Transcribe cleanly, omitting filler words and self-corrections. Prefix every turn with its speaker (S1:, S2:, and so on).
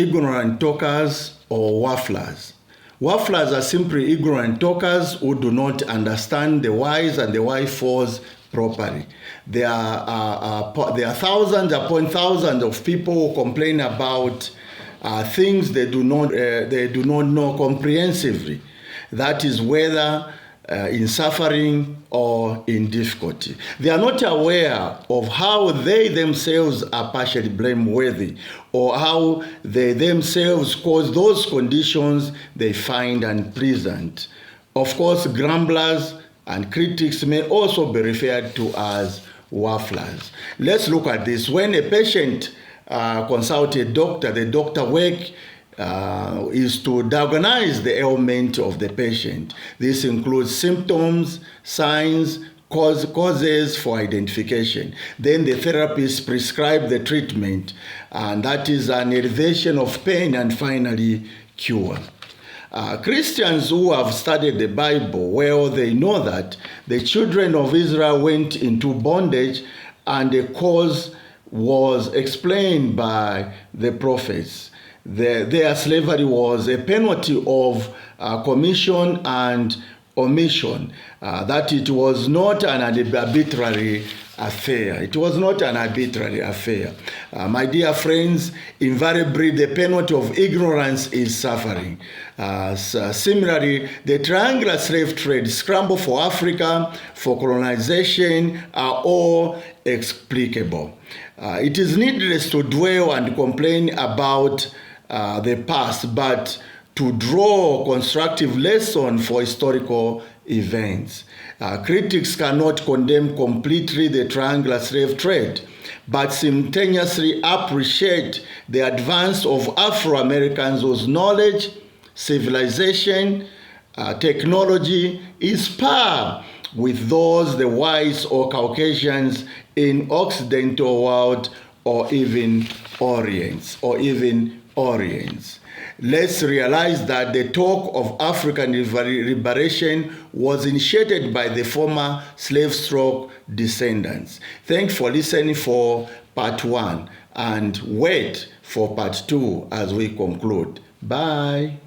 S1: ignorant talkers or wafflers. Wafflers are simply ignorant talkers who do not understand the whys and the wherefores properly. There are thousands upon thousands of people who complain about things they do not know comprehensively. That is whether in suffering or in difficulty. They are not aware of how they themselves are partially blameworthy or how they themselves cause those conditions they find unpleasant. Of course, grumblers and critics may also be referred to as wafflers. Let's look at this. When a patient consults a doctor, the doctor work is to diagnose the ailment of the patient. This includes symptoms, signs, causes for identification. Then the therapist prescribes the treatment, and that is an alleviation of pain and finally cure. Christians who have studied the Bible well, they know that the children of Israel went into bondage and the cause was explained by the prophets. Their slavery was a penalty of commission and omission, that it was not an arbitrary affair. It was not an arbitrary affair. My dear friends, invariably the penalty of ignorance is suffering. Similarly, the triangular slave trade, scramble for Africa, for colonization are all explicable. It is needless to dwell and complain about the past, but to draw constructive lesson for historical events. Critics cannot condemn completely the triangular slave trade, but simultaneously appreciate the advance of Afro-Americans whose knowledge, civilization, technology is par with those the whites or Caucasians in Occidental world or even Orients. Let's realize that the talk of African liberation was initiated by the former slave stroke descendants. Thanks for listening for part 1 and wait for part 2 as we conclude. Bye.